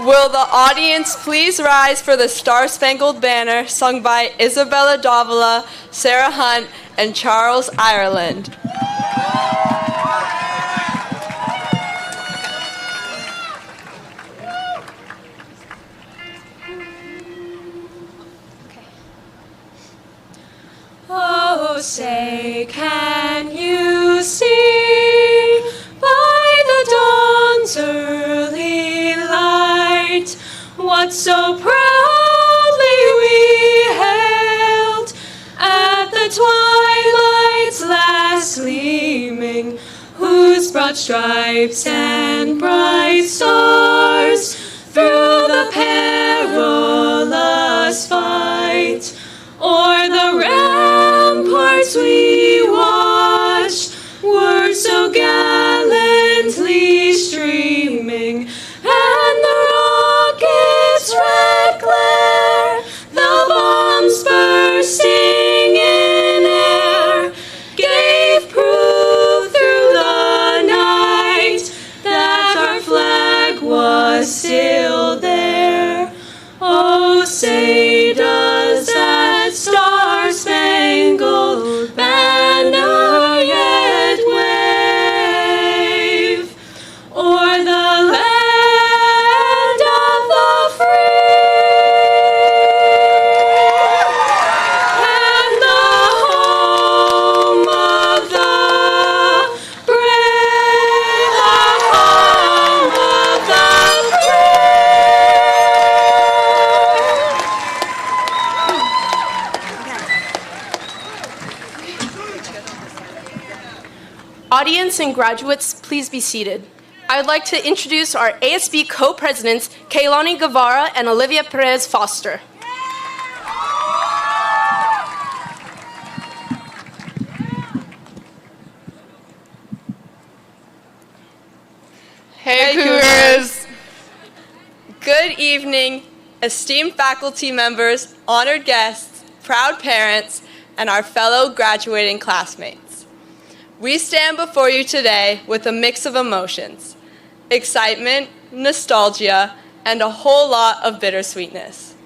Will the audience please rise for the Star-Spangled Banner sung by Isabella Davila, Sarah Hunt, and Charles Ireland? Oh, say, can you see by the dawn's early light what so proudly we hailed at the twilight's last gleaming, whose broad stripes and bright stars through the perilous fight o'er the ramparts we watched were so gallantly streaming, and the rocket's red glare, the bombs bursting in air, gave proof through the night that our flag was still there. Oh, say does that Star-Spangled Banner yet wave o'er the land of the free and the home of the brave, the home of the Audience and graduates, please be seated. I would like to introduce our ASB co-presidents, Kaylani Guevara and Olivia Perez Foster. Hey, Cougars! Good evening, esteemed faculty members, honored guests, proud parents, and our fellow graduating classmates. We stand before you today with a mix of emotions, excitement, nostalgia, and a whole lot of bittersweetness.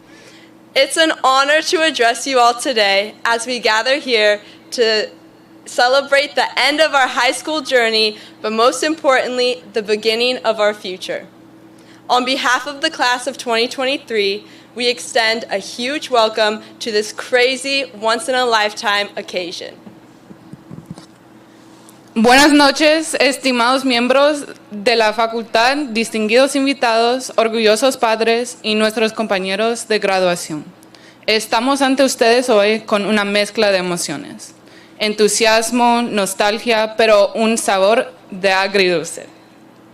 It's an honor to address you all today as we gather here to celebrate the end of our high school journey, but most importantly, the beginning of our future. On behalf of the class of 2023, we extend a huge welcome to this crazy, once-in-a-lifetime occasion. Buenas noches, estimados miembros de la facultad, distinguidos invitados, orgullosos padres y nuestros compañeros de graduación. Estamos ante ustedes hoy con una mezcla de emociones, entusiasmo, nostalgia, pero un sabor de agridulce.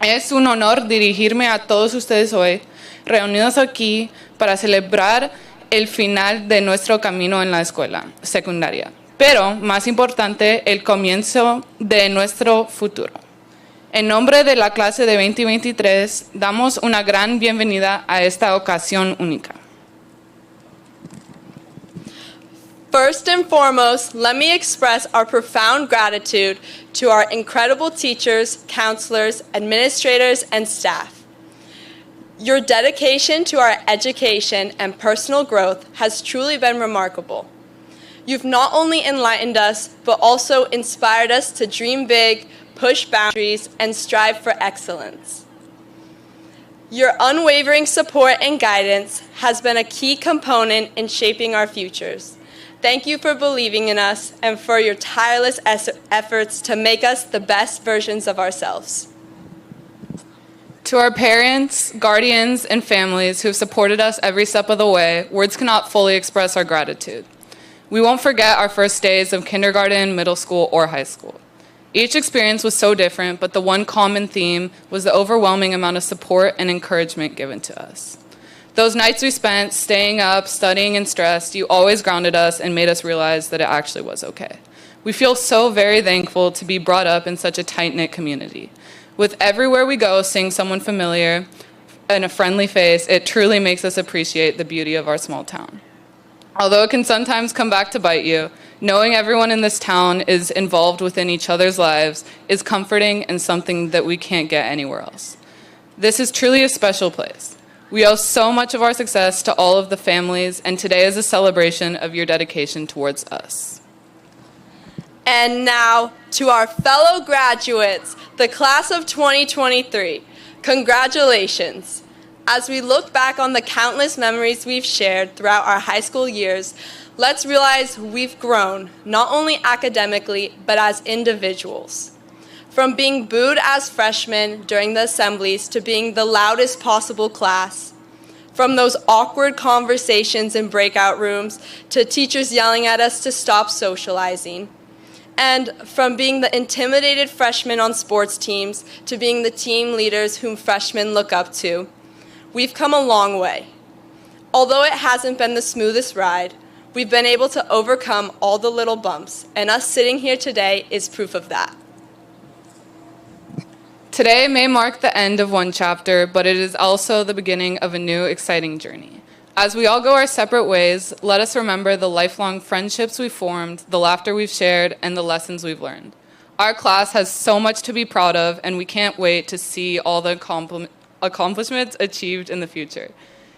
Es un honor dirigirme a todos ustedes hoy, reunidos aquí para celebrar el final de nuestro camino en la escuela secundaria. Pero, más importante, el comienzo de nuestro futuro. En nombre de la clase de 2023, damos una gran bienvenida a esta ocasión única. First and foremost, let me express our profound gratitude to our incredible teachers, counselors, administrators, and staff. Your dedication to our education and personal growth has truly been remarkable. You've not only enlightened us, but also inspired us to dream big, push boundaries, and strive for excellence. Your unwavering support and guidance has been a key component in shaping our futures. Thank you for believing in us and for your tireless efforts to make us the best versions of ourselves. To our parents, guardians, and families who have supported us every step of the way, words cannot fully express our gratitude. We won't forget our first days of kindergarten, middle school, or high school. Each experience was so different, but the one common theme was the overwhelming amount of support and encouragement given to us. Those nights we spent staying up, studying, and stressed, you always grounded us and made us realize that it actually was okay. We feel so very thankful to be brought up in such a tight-knit community. With everywhere we go seeing someone familiar and a friendly face, it truly makes us appreciate the beauty of our small town. Although it can sometimes come back to bite you, knowing everyone in this town is involved within each other's lives is comforting and something that we can't get anywhere else. This is truly a special place. We owe so much of our success to all of the families, and today is a celebration of your dedication towards us. And now, to our fellow graduates, the class of 2023, congratulations. As we look back on the countless memories we've shared throughout our high school years, let's realize we've grown, not only academically, but as individuals. From being booed as freshmen during the assemblies to being the loudest possible class, from those awkward conversations in breakout rooms to teachers yelling at us to stop socializing, and from being the intimidated freshmen on sports teams to being the team leaders whom freshmen look up to, we've come a long way. Although it hasn't been the smoothest ride, we've been able to overcome all the little bumps, and us sitting here today is proof of that. Today may mark the end of one chapter, but it is also the beginning of a new, exciting journey. As we all go our separate ways, let us remember the lifelong friendships we formed, the laughter we've shared, and the lessons we've learned. Our class has so much to be proud of, and we can't wait to see all the accomplishments achieved in the future.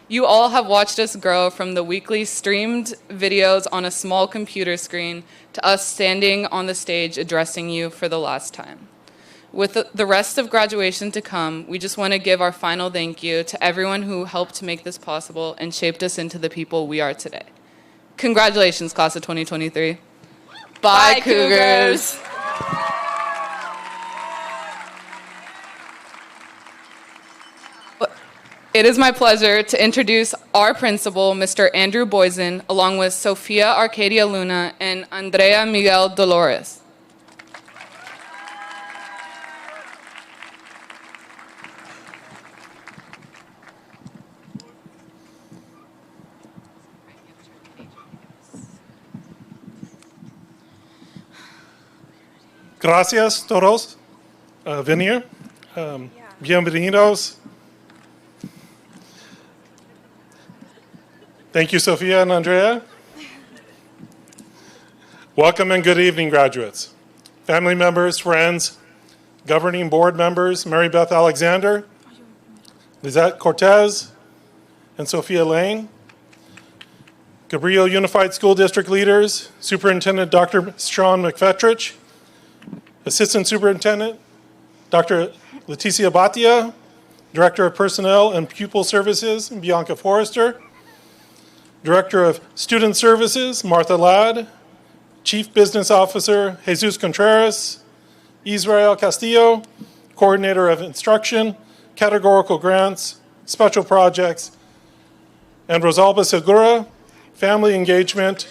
You all have watched us grow from the weekly streamed videos on a small computer screen to us standing on the stage addressing you for the last time. With the rest of graduation to come, we just want to give our final thank you to everyone who helped to make this possible and shaped us into the people we are today. Congratulations, class of 2023. Bye, Cougars. It is my pleasure to introduce our principal, Mr. Andrew Boysen, along with Sofia Arcadia Luna and Andrea Miguel Dolores. Gracias todos venir. Bienvenidos. Thank you, Sofia and Andrea. Welcome and good evening, graduates. Family members, friends, governing board members, Mary Beth Alexander, Lizette Cortez, and Sophia Lane, Gabriel Unified School District leaders, Superintendent Dr. Sean McFetrich, Assistant Superintendent Dr. Leticia Batia, Director of Personnel and Pupil Services, Bianca Forrester, Director of Student Services, Martha Ladd, Chief Business Officer, Jesus Contreras, Israel Castillo, Coordinator of Instruction, Categorical Grants, Special Projects, and Rosalba Segura, Family Engagement,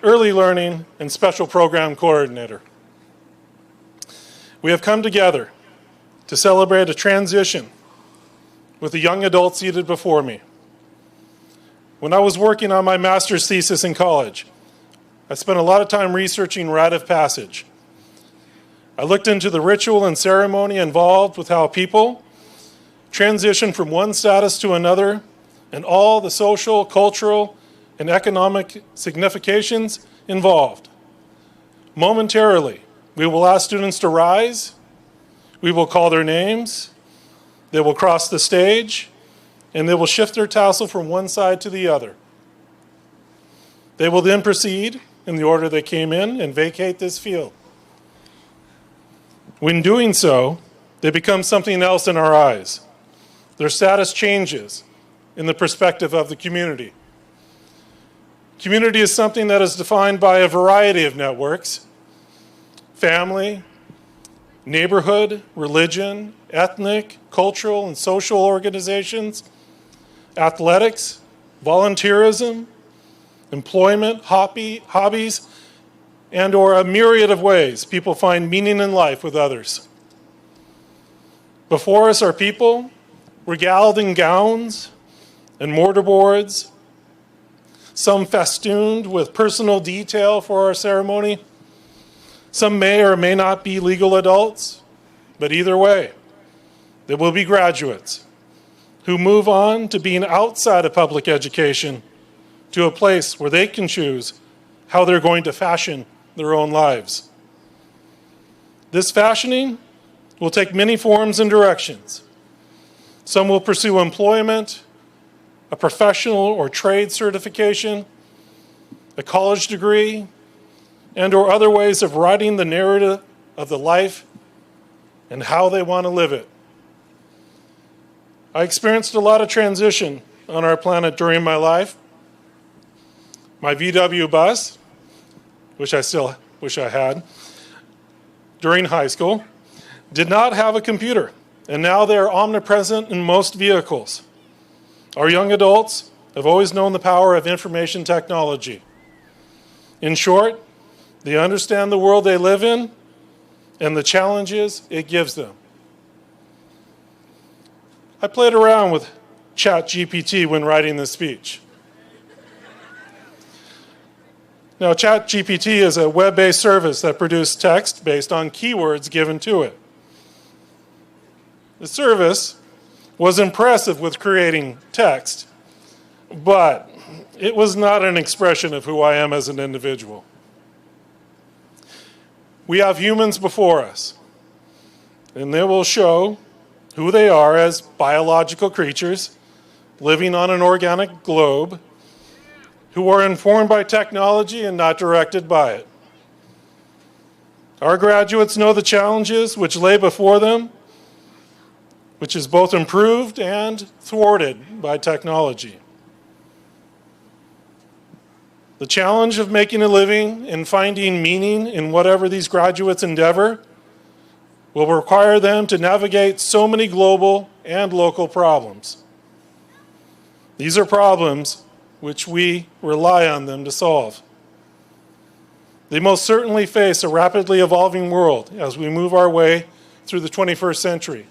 Early Learning, and Special Program Coordinator. We have come together to celebrate a transition with the young adult seated before me. When I was working on my master's thesis in college, I spent a lot of time researching rite of passage. I looked into the ritual and ceremony involved with how people transition from one status to another and all the social, cultural, and economic significations involved. Momentarily, we will ask students to rise, we will call their names, they will cross the stage, and they will shift their tassel from one side to the other. They will then proceed in the order they came in and vacate this field. When doing so, they become something else in our eyes. Their status changes in the perspective of the community. Community is something that is defined by a variety of networks: family, neighborhood, religion, ethnic, cultural, and social organizations, athletics, volunteerism, employment, hobbies, and or a myriad of ways people find meaning in life with others. Before us are people regaled in gowns and mortarboards, some festooned with personal detail for our ceremony. Some may or may not be legal adults, but either way, they will be graduates who move on to being outside of public education to a place where they can choose how they're going to fashion their own lives. This fashioning will take many forms and directions. Some will pursue employment, a professional or trade certification, a college degree, and or other ways of writing the narrative of the life and how they want to live it. I experienced a lot of transition on our planet during my life. My VW bus, which I still wish I had, during high school, did not have a computer, and now they are omnipresent in most vehicles. Our young adults have always known the power of information technology. In short, they understand the world they live in and the challenges it gives them. I played around with ChatGPT when writing this speech. Now, ChatGPT is a web-based service that produces text based on keywords given to it. The service was impressive with creating text, but it was not an expression of who I am as an individual. We have humans before us, and they will show who they are as biological creatures living on an organic globe who are informed by technology and not directed by it. Our graduates know the challenges which lay before them, which is both improved and thwarted by technology. The challenge of making a living and finding meaning in whatever these graduates endeavor will require them to navigate so many global and local problems. These are problems which we rely on them to solve. They most certainly face a rapidly evolving world as we move our way through the 21st century.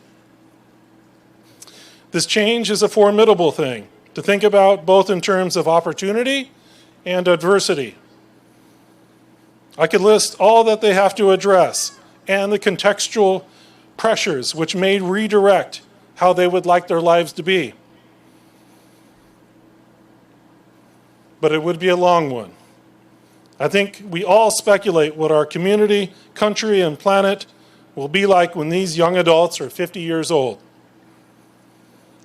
This change is a formidable thing to think about, both in terms of opportunity and adversity. I could list all that they have to address and the contextual pressures which may redirect how they would like their lives to be. But it would be a long one. I think we all speculate what our community, country, and planet will be like when these young adults are 50 years old.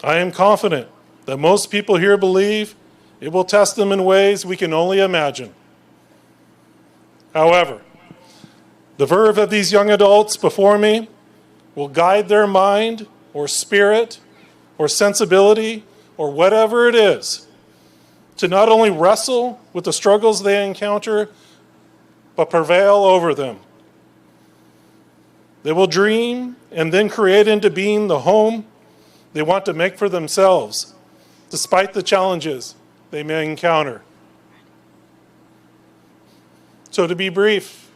I am confident that most people here believe it will test them in ways we can only imagine. However, the verve of these young adults before me will guide their mind or spirit or sensibility or whatever it is to not only wrestle with the struggles they encounter, but prevail over them. They will dream and then create into being the home they want to make for themselves, despite the challenges they may encounter. So to be brief,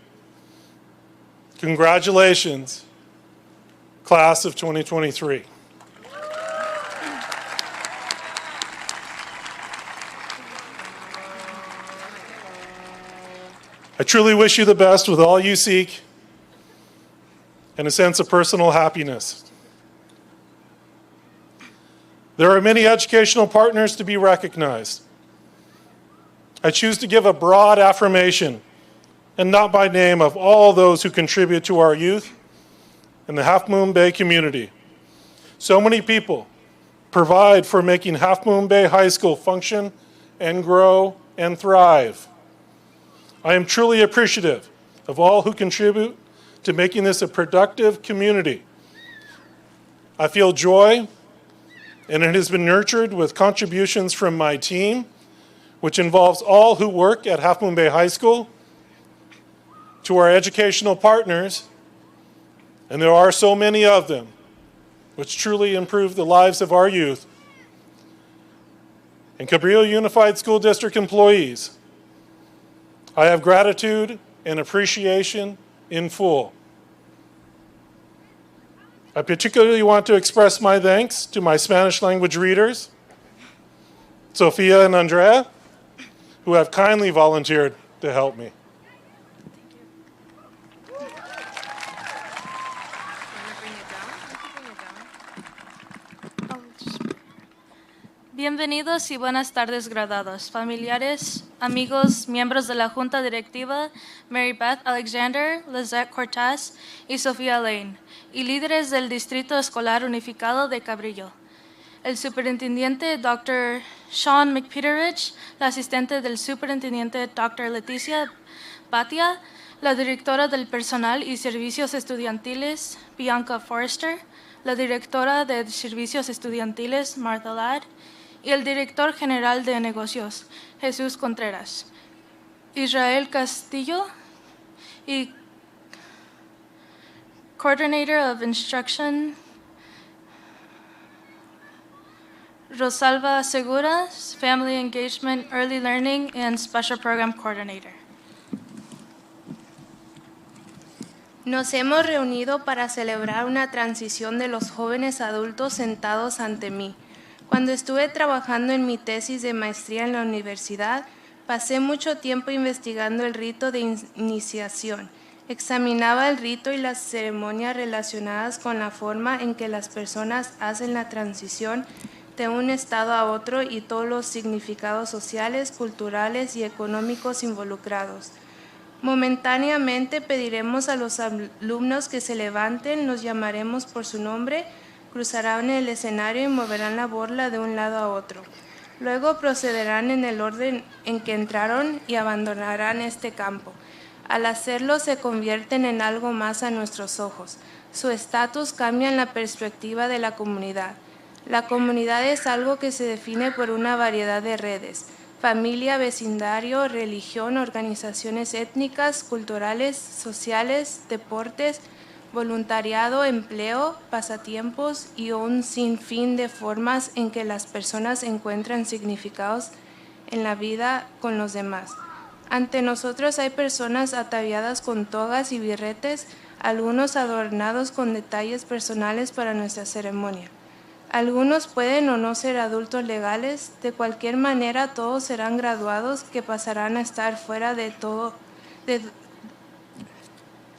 congratulations, class of 2023. I truly wish you the best with all you seek and a sense of personal happiness. There are many educational partners to be recognized. I choose to give a broad affirmation, and not by name, of all those who contribute to our youth and the Half Moon Bay community. So many people provide for making Half Moon Bay High School function and grow and thrive. I am truly appreciative of all who contribute to making this a productive community. I feel joy, and it has been nurtured with contributions from my team, which involves all who work at Half Moon Bay High School, to our educational partners, and there are so many of them, which truly improve the lives of our youth, and Cabrillo Unified School District employees. I have gratitude and appreciation in full. I particularly want to express my thanks to my Spanish language readers, Sophia and Andrea, who have kindly volunteered to help me. Bienvenidos y buenas tardes, graduados, familiares, amigos, miembros de la Junta Directiva, Mary Beth Alexander, Lizette Cortez y Sofía Lane, y líderes del Distrito Escolar Unificado de Cabrillo. el superintendente Dr. Sean McPeterich, la asistente del superintendente Dr. Leticia Batia, la directora del personal y servicios estudiantiles Bianca Forrester, la directora de servicios estudiantiles Martha Ladd y el director general de negocios Jesús Contreras, Israel Castillo y Coordinator of Instruction Rosalba Segura, Family Engagement, Early Learning, and Special Program Coordinator. Nos hemos reunido para celebrar una transición de los jóvenes adultos sentados ante mí. Cuando estuve trabajando en mi tesis de maestría en la universidad, pasé mucho tiempo investigando el rito de iniciación. Examinaba el rito y las ceremonias relacionadas con la forma en que las personas hacen la transición de un estado a otro y todos los significados sociales, culturales y económicos involucrados. Momentáneamente pediremos a los alumnos que se levanten, los llamaremos por su nombre, cruzarán el escenario y moverán la borla de un lado a otro. Luego procederán en el orden en que entraron y abandonarán este campo. Al hacerlo se convierten en algo más a nuestros ojos. Su estatus cambia en la perspectiva de la comunidad. La comunidad es algo que se define por una variedad de redes: familia, vecindario, religión, organizaciones étnicas, culturales, sociales, deportes, voluntariado, empleo, pasatiempos y un sinfín de formas en que las personas encuentran significados en la vida con los demás. Ante nosotros hay personas ataviadas con togas y birretes, algunos adornados con detalles personales para nuestra ceremonia. Algunos pueden o no ser adultos legales, de cualquier manera todos serán graduados que pasarán a estar fuera de todo.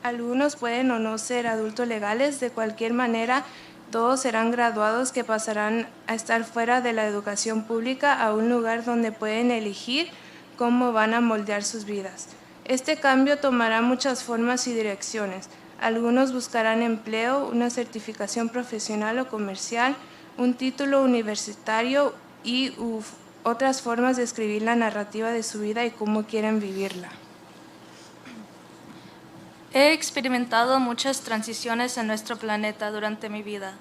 Algunos pueden o no ser adultos legales, de cualquier manera todos serán graduados que pasarán a estar fuera de la educación pública a un lugar donde pueden elegir cómo van a moldear sus vidas. Este cambio tomará muchas formas y direcciones. Algunos buscarán empleo, una certificación profesional o comercial, un título universitario y otras formas de escribir la narrativa de su vida y cómo quieren vivirla. He experimentado muchas transiciones en nuestro planeta durante mi vida.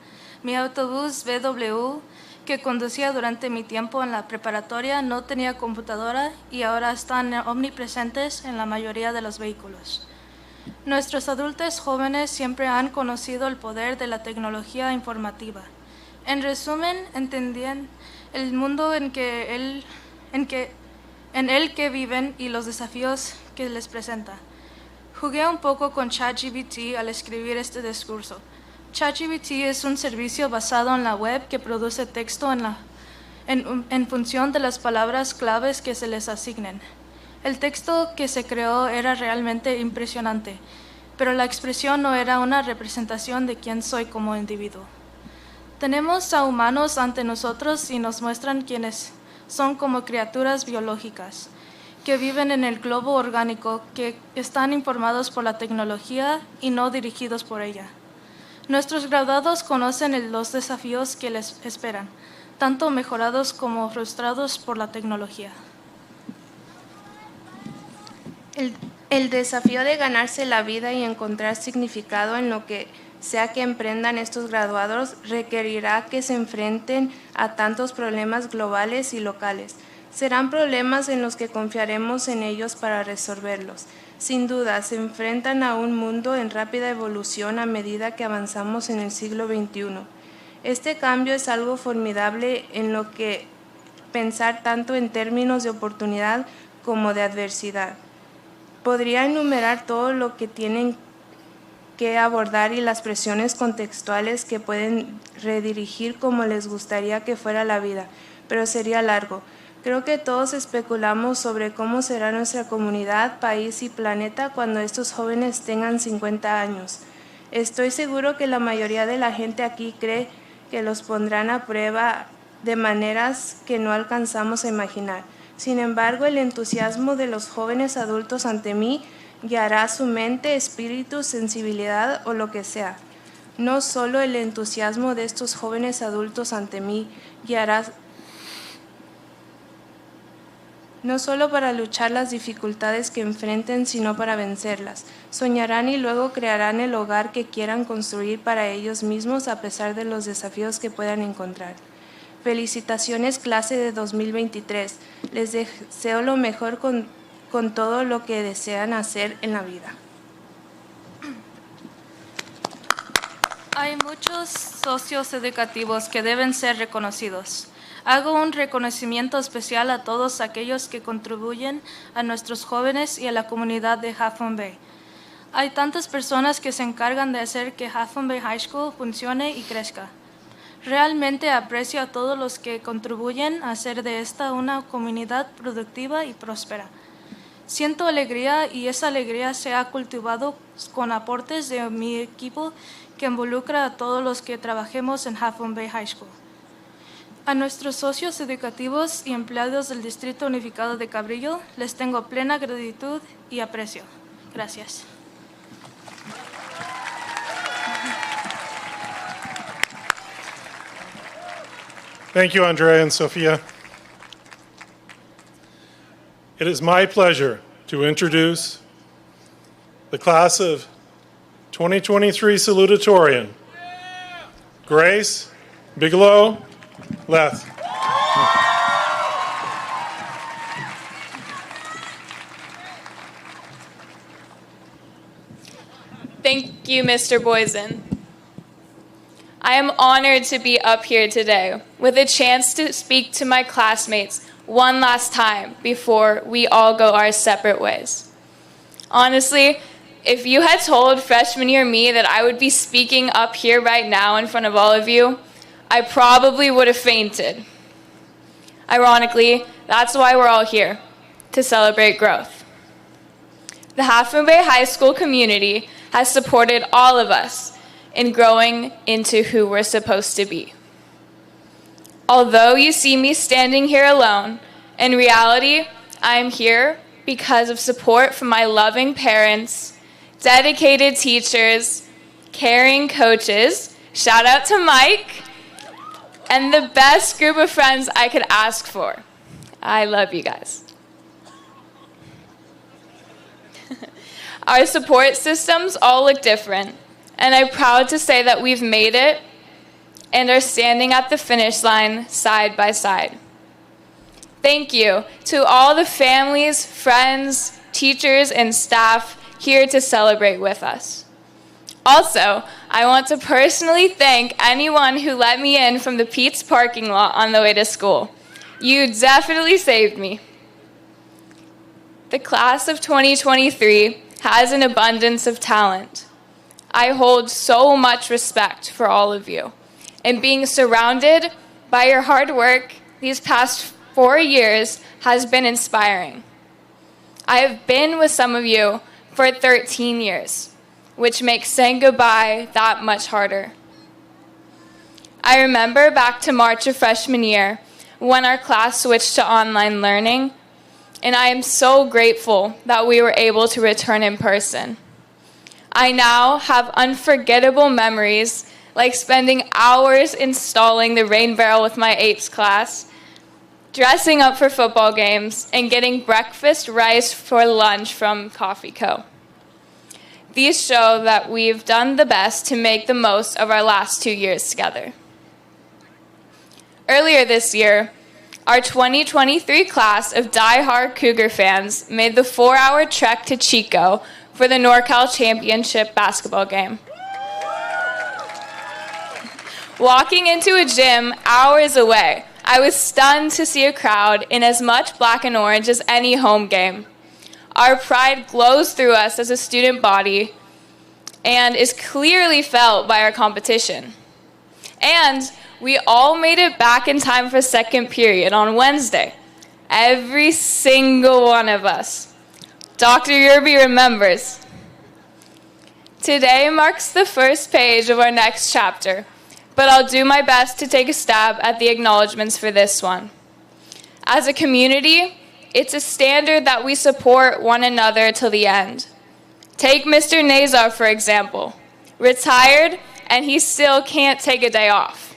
Mi autobús BW, que conducía durante mi tiempo en la preparatoria, no tenía computadora y ahora están omnipresentes en la mayoría de los vehículos. Nuestros adultos jóvenes siempre han conocido el poder de la tecnología informativa. En resumen, entendían el mundo en el que viven y los desafíos que les presenta. Jugué un poco con ChatGPT al escribir este discurso. ChatGPT es un servicio basado en la web que produce texto en función de las palabras claves que se les asignen. El texto que se creó era realmente impresionante, pero la expresión no era una representación de quién soy como individuo. Tenemos a humanos ante nosotros y nos muestran quiénes son como criaturas biológicas que viven en el globo orgánico, que están informados por la tecnología y no dirigidos por ella. Nuestros graduados conocen los desafíos que les esperan, tanto mejorados como frustrados por la tecnología. El desafío de ganarse la vida y encontrar significado en lo que sea que emprendan estos graduados requerirá que se enfrenten a tantos problemas globales y locales. Serán problemas en los que confiaremos en ellos para resolverlos. Sin duda, se enfrentan a un mundo en rápida evolución a medida que avanzamos en el siglo XXI. Este cambio es algo formidable en lo que pensar tanto en términos de oportunidad como de adversidad. Podría enumerar todo lo que tienen que abordar y las presiones contextuales que pueden redirigir como les gustaría que fuera la vida, pero sería largo. Creo que todos especulamos sobre cómo será nuestra comunidad, país y planeta cuando estos jóvenes tengan 50 años. Estoy seguro que la mayoría de la gente aquí cree que los pondrán a prueba de maneras que no alcanzamos a imaginar. Sin embargo, el entusiasmo de los jóvenes adultos ante mí guiará su mente, espíritu, sensibilidad o lo que sea. No solo el entusiasmo de estos jóvenes adultos ante mí guiará no solo para luchar las dificultades que enfrenten, sino para vencerlas. Soñarán y luego crearán el hogar que quieran construir para ellos mismos a pesar de los desafíos que puedan encontrar. Felicitaciones clase de 2023. Les deseo lo mejor con todo lo que desean hacer en la vida. Hay muchos socios educativos que deben ser reconocidos. Hago un reconocimiento especial a todos aquellos que contribuyen a nuestros jóvenes y a la comunidad de Half Moon Bay. Hay tantas personas que se encargan de hacer que Half Moon Bay High School funcione y crezca. Realmente aprecio a todos los que contribuyen a hacer de esta una comunidad productiva y próspera. Siento alegría y esa alegría se ha cultivado con aportes de mi equipo que involucra a todos los que trabajemos en Half Moon Bay High School. A nuestros socios educativos y empleados del Distrito Unificado de Cabrillo les tengo plena gratitud y aprecio. Gracias. Thank you, Andrea and Sophia. It is my pleasure to introduce the class of 2023 Salutatorian. Grace Bigelow Leth. Thank you, Mr. Boysen. I am honored to be up here today with a chance to speak to my classmates one last time before we all go our separate ways. Honestly, if you had told freshman year me that I would be speaking up here right now in front of all of you, I probably would have fainted. Ironically, that's why we're all here, to celebrate growth. The Half Moon Bay High School community has supported all of us in growing into who we're supposed to be. Although you see me standing here alone, in reality, I'm here because of support from my loving parents, dedicated teachers, caring coaches, shout out to Mike, and the best group of friends I could ask for. I love you guys. Our support systems all look different, and I'm proud to say that we've made it and are standing at the finish line side by side. Thank you to all the families, friends, teachers, and staff here to celebrate with us. Also, I want to personally thank anyone who let me in from the Pete's parking lot on the way to school. You definitely saved me. The class of 2023 has an abundance of talent. I hold so much respect for all of you, and being surrounded by your hard work these past 4 years has been inspiring. I have been with some of you for 13 years, which makes saying goodbye that much harder. I remember back to March of freshman year when our class switched to online learning, and I am so grateful that we were able to return in person. I now have unforgettable memories, like spending hours installing the rain barrel with my apes class, dressing up for football games, and getting breakfast rice for lunch from Coffee Co. These show that we've done the best to make the most of our last 2 years together. Earlier this year, our 2023 class of die-hard Cougar fans made the 4-hour trek to Chico for the NorCal Championship basketball game. Walking into a gym hours away, I was stunned to see a crowd in as much black and orange as any home game. Our pride glows through us as a student body and is clearly felt by our competition. And we all made it back in time for second period on Wednesday. Every single one of us. Dr. Yerby remembers. Today marks the first page of our next chapter, but I'll do my best to take a stab at the acknowledgments for this one. As a community, it's a standard that we support one another till the end. Take Mr. Nazar, for example. Retired and he still can't take a day off.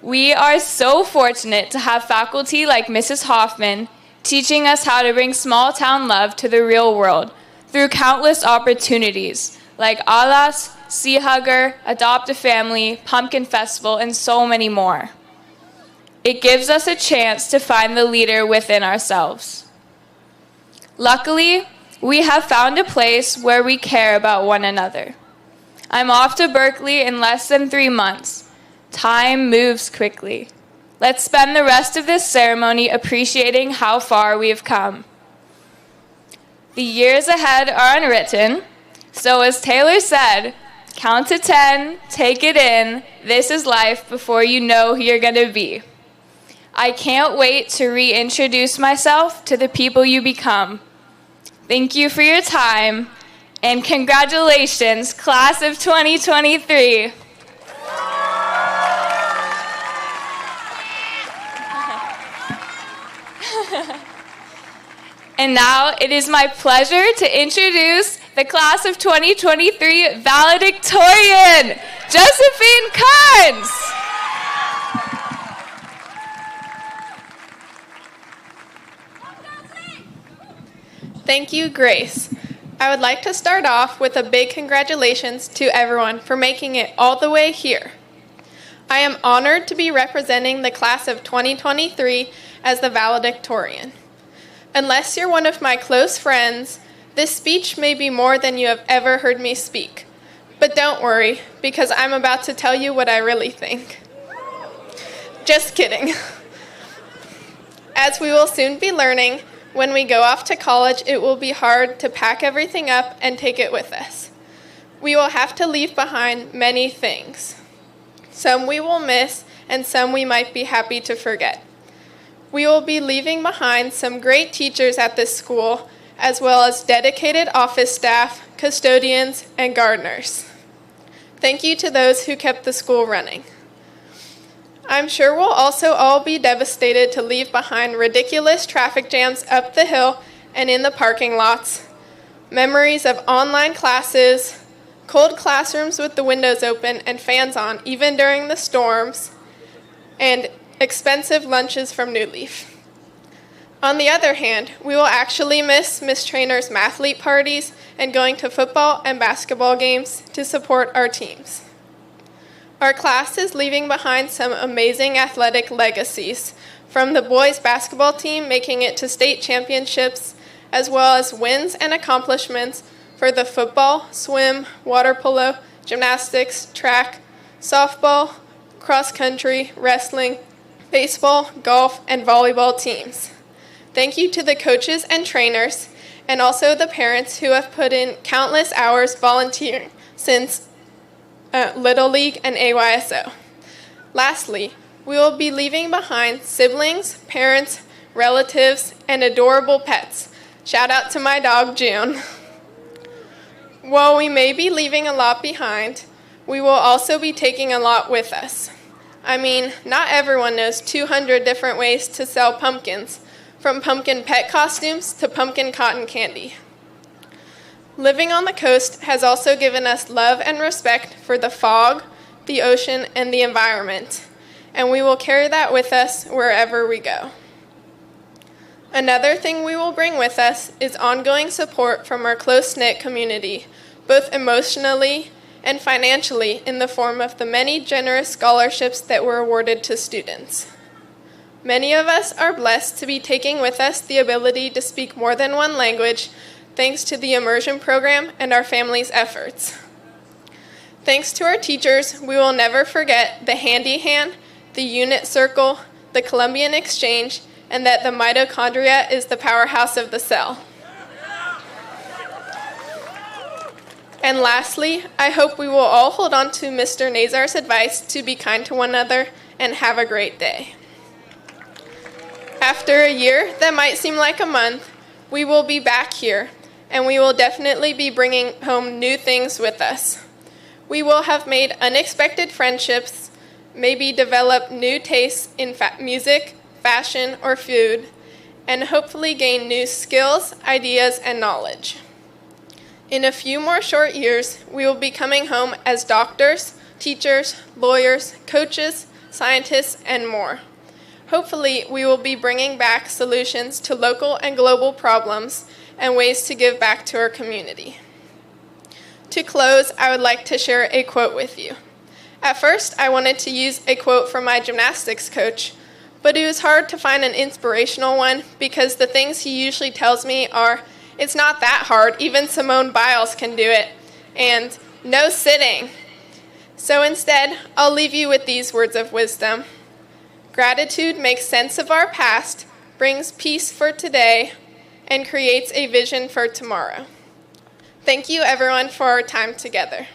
We are so fortunate to have faculty like Mrs. Hoffman teaching us how to bring small town love to the real world through countless opportunities like Alas, Sea Hugger, Adopt a Family, Pumpkin Festival, and so many more. It gives us a chance to find the leader within ourselves. Luckily, we have found a place where we care about one another. I'm off to Berkeley in less than 3 months. Time moves quickly. Let's spend the rest of this ceremony appreciating how far we have come. The years ahead are unwritten, so as Taylor said, count to 10, take it in, this is life before you know who you're gonna be. I can't wait to reintroduce myself to the people you become. Thank you for your time, and congratulations, class of 2023. And now it is my pleasure to introduce the class of 2023 Valedictorian, Josephine Carnes. Thank you, Grace. I would like to start off with a big congratulations to everyone for making it all the way here. I am honored to be representing the class of 2023 as the valedictorian. Unless you're one of my close friends, this speech may be more than you have ever heard me speak. But don't worry, because I'm about to tell you what I really think. Just kidding. As we will soon be learning, when we go off to college, it will be hard to pack everything up and take it with us. We will have to leave behind many things. Some we will miss, and some we might be happy to forget. We will be leaving behind some great teachers at this school, as well as dedicated office staff, custodians, and gardeners. Thank you to those who kept the school running. I'm sure we'll also all be devastated to leave behind ridiculous traffic jams up the hill and in the parking lots, memories of online classes, cold classrooms with the windows open and fans on even during the storms, and expensive lunches from New Leaf. On the other hand, we will actually miss Miss Trainer's mathlete parties and going to football and basketball games to support our teams. Our class is leaving behind some amazing athletic legacies, from the boys' basketball team making it to state championships, as well as wins and accomplishments for the football, swim, water polo, gymnastics, track, softball, cross country, wrestling, baseball, golf, and volleyball teams. Thank you to the coaches and trainers, and also the parents who have put in countless hours volunteering since Little League and AYSO. Lastly, we will be leaving behind siblings, parents, relatives, and adorable pets. Shout out to my dog, June. While we may be leaving a lot behind, we will also be taking a lot with us. I mean, not everyone knows 200 different ways to sell pumpkins, from pumpkin pet costumes to pumpkin cotton candy. Living on the coast has also given us love and respect for the fog, the ocean, and the environment, and we will carry that with us wherever we go. Another thing we will bring with us is ongoing support from our close-knit community, both emotionally and financially, in the form of the many generous scholarships that were awarded to students. Many of us are blessed to be taking with us the ability to speak more than one language, thanks to the immersion program and our family's efforts. Thanks to our teachers, we will never forget the handy hand, the unit circle, the Columbian exchange, and that the mitochondria is the powerhouse of the cell. And lastly, I hope we will all hold on to Mr. Nazar's advice to be kind to one another and have a great day. After a year that might seem like a month, we will be back here, and we will definitely be bringing home new things with us. We will have made unexpected friendships, maybe develop new tastes in music, fashion, or food, and hopefully gain new skills, ideas, and knowledge. In a few more short years, we will be coming home as doctors, teachers, lawyers, coaches, scientists, and more. Hopefully, we will be bringing back solutions to local and global problems and ways to give back to our community. To close, I would like to share a quote with you. At first, I wanted to use a quote from my gymnastics coach, but it was hard to find an inspirational one because the things he usually tells me are, "It's not that hard, even Simone Biles can do it," and "no sitting." So instead, I'll leave you with these words of wisdom. Gratitude makes sense of our past, brings peace for today, and creates a vision for tomorrow. Thank you, everyone, for our time together.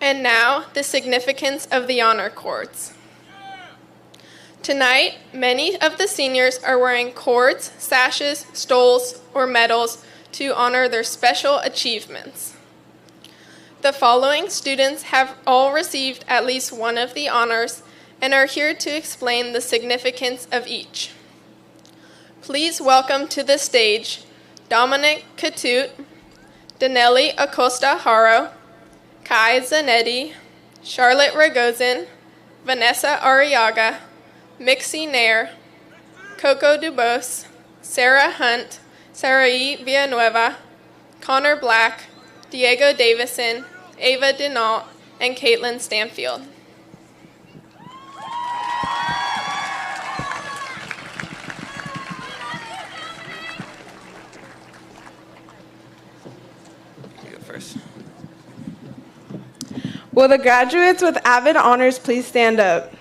And now, the significance of the honor cords. Tonight, many of the seniors are wearing cords, sashes, stoles, or medals to honor their special achievements. The following students have all received at least one of the honors and are here to explain the significance of each. Please welcome to the stage Dominic Catut, Danelli Acosta Haro, Kai Zanetti, Charlotte Ragozin, Vanessa Arriaga, Mixie Nair, Coco Dubose, Sarah Hunt, Sarai Villanueva, Connor Black, Diego Davison, Ava Denault, and Caitlin Stanfield. You go first. Will the graduates with AVID honors please stand up?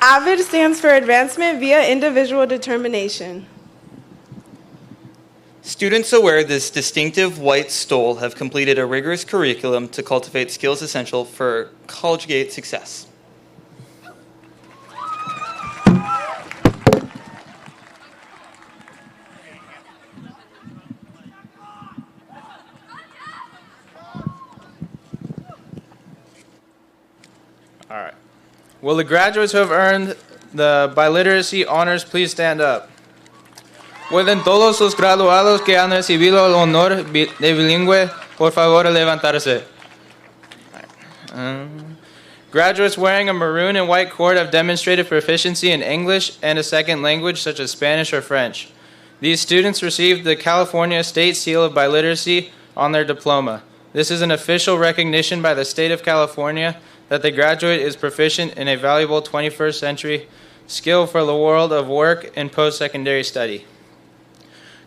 AVID stands for Advancement via Individual Determination. Students who wear this distinctive white stole have completed a rigorous curriculum to cultivate skills essential for collegiate success. All right. Will the graduates who have earned the biliteracy honors please stand up? ¿Pueden todos los graduados que han recibido el honor de bilingüe, por favor, levantarse? Graduates wearing a maroon and white cord have demonstrated proficiency in English and a second language such as Spanish or French. These students received the California State Seal of Biliteracy on their diploma. This is an official recognition by the state of California that the graduate is proficient in a valuable 21st century skill for the world of work and post-secondary study.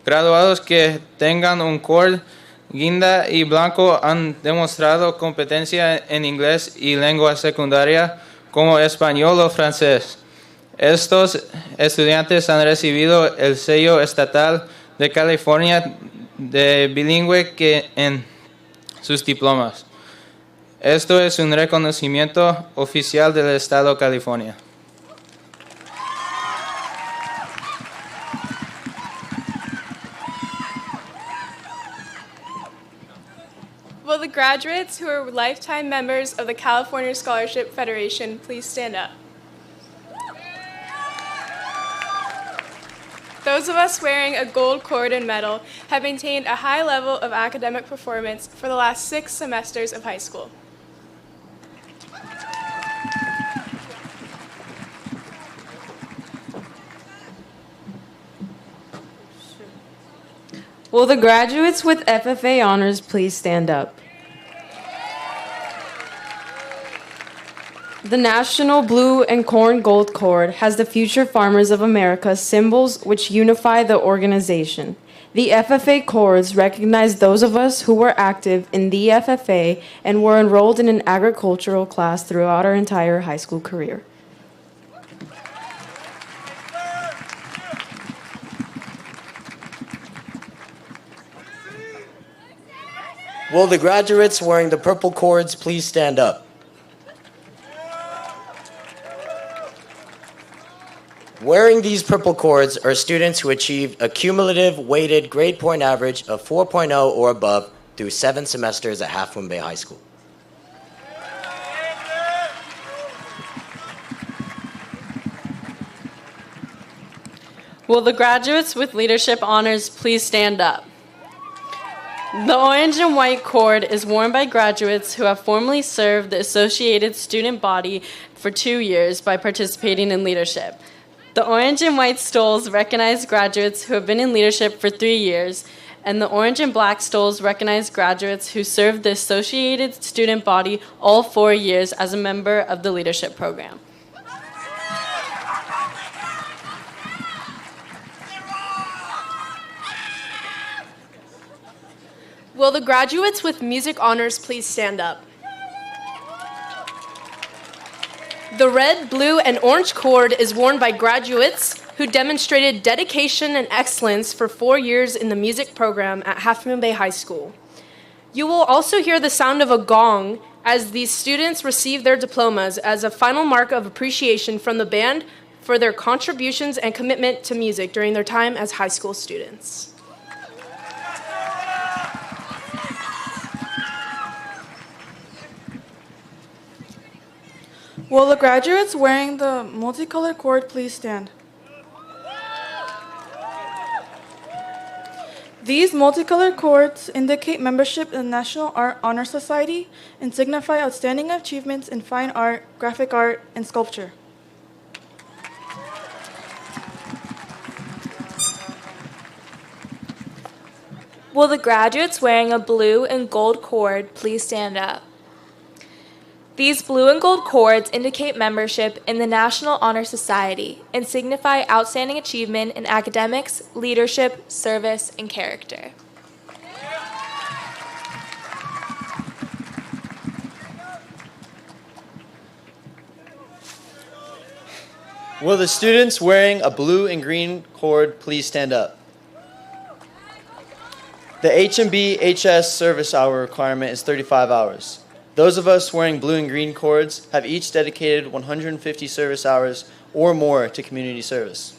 Graduados que tengan un cord, guinda y blanco han demostrado competencia en inglés y lengua secundaria como español o francés. Estos estudiantes han recibido el sello estatal de California de bilingüe en sus diplomas. Esto es un reconocimiento oficial del Estado de California. Will the graduates who are lifetime members of the California Scholarship Federation please stand up? Those of us wearing a gold cord and medal have maintained a high level of academic performance for the last 6 semesters of high school. Will the graduates with FFA honors please stand up? The National Blue and Corn Gold Cord has the Future Farmers of America symbols which unify the organization. The FFA cords recognize those of us who were active in the FFA and were enrolled in an agricultural class throughout our entire high school career. Will the graduates wearing the purple cords please stand up? Wearing these purple cords are students who achieved a cumulative weighted grade point average of 4.0 or above through 7 semesters at Half Moon Bay High School. Will the graduates with leadership honors please stand up? The orange and white cord is worn by graduates who have formerly served the associated student body for 2 years by participating in leadership. The orange and white stoles recognize graduates who have been in leadership for 3 years, and the orange and black stoles recognize graduates who served the associated student body all 4 years as a member of the leadership program. Will the graduates with music honors please stand up? The red, blue, and orange cord is worn by graduates who demonstrated dedication and excellence for 4 years in the music program at Half Moon Bay High School. You will also hear the sound of a gong as these students receive their diplomas as a final mark of appreciation from the band for their contributions and commitment to music during their time as high school students. Will the graduates wearing the multicolored cord please stand? These multicolored cords indicate membership in the National Art Honor Society and signify outstanding achievements in fine art, graphic art, and sculpture. Will the graduates wearing a blue and gold cord please stand up? These blue and gold cords indicate membership in the National Honor Society and signify outstanding achievement in academics, leadership, service, and character. Will the students wearing a blue and green cord please stand up? The HMBHS service hour requirement is 35 hours. Those of us wearing blue and green cords have each dedicated 150 service hours or more to community service.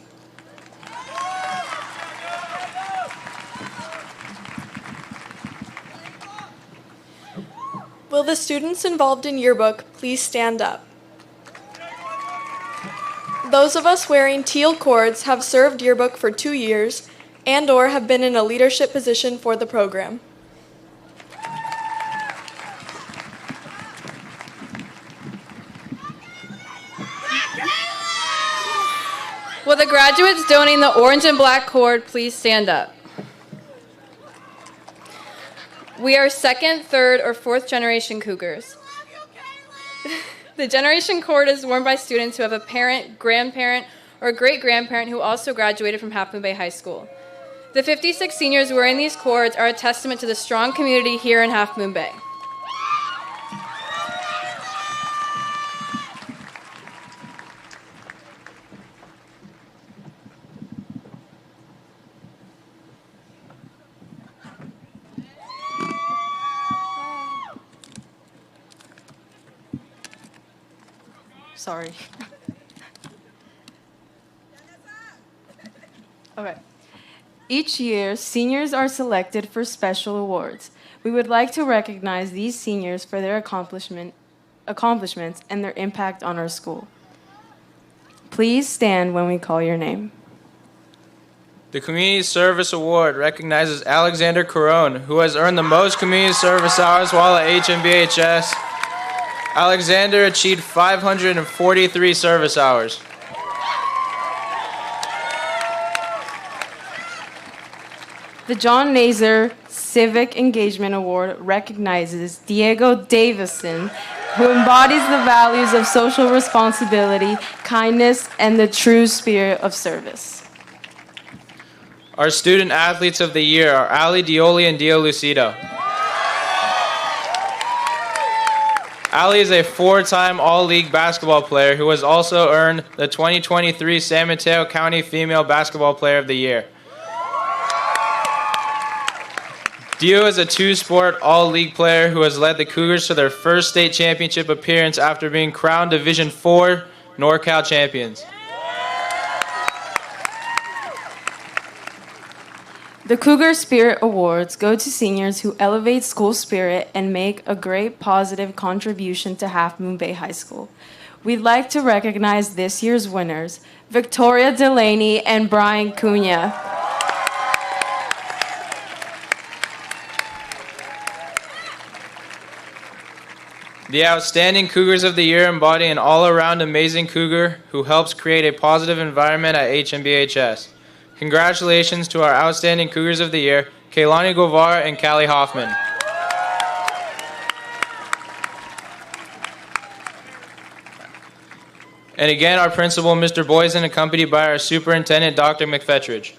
Will the students involved in yearbook please stand up? Those of us wearing teal cords have served yearbook for 2 years and/or have been in a leadership position for the program. Will the graduates donning the orange and black cord please stand up? We are second, third, or fourth generation Cougars. The generation cord is worn by students who have a parent, grandparent, or great-grandparent who also graduated from Half Moon Bay High School. The 56 seniors wearing these cords are a testament to the strong community here in Half Moon Bay. Sorry. Okay. Each year, seniors are selected for special awards. We would like to recognize these seniors for their accomplishments and their impact on our school. Please stand when we call your name. The Community Service Award recognizes Alexander Carone, who has earned the most community service hours while at HMBHS. Alexander achieved 543 service hours. The John Nazer Civic Engagement Award recognizes Diego Davison, who embodies the values of social responsibility, kindness, and the true spirit of service. Our Student Athletes of the Year are Ali Dioli and Dio Lucido. Ali is a 4-time All-League basketball player who has also earned the 2023 San Mateo County Female Basketball Player of the Year. Dio is a 2-sport All-League player who has led the Cougars to their first state championship appearance after being crowned Division IV NorCal champions. The Cougar Spirit Awards go to seniors who elevate school spirit and make a great positive contribution to Half Moon Bay High School. We'd like to recognize this year's winners, Victoria Delaney and Brian Cunha. The Outstanding Cougars of the Year embody an all-around amazing Cougar who helps create a positive environment at HMBHS. Congratulations to our Outstanding Cougars of the Year, Kaylani Govar and Callie Hoffman. And again, our principal, Mr. Boysen, accompanied by our superintendent, Dr. McFetridge.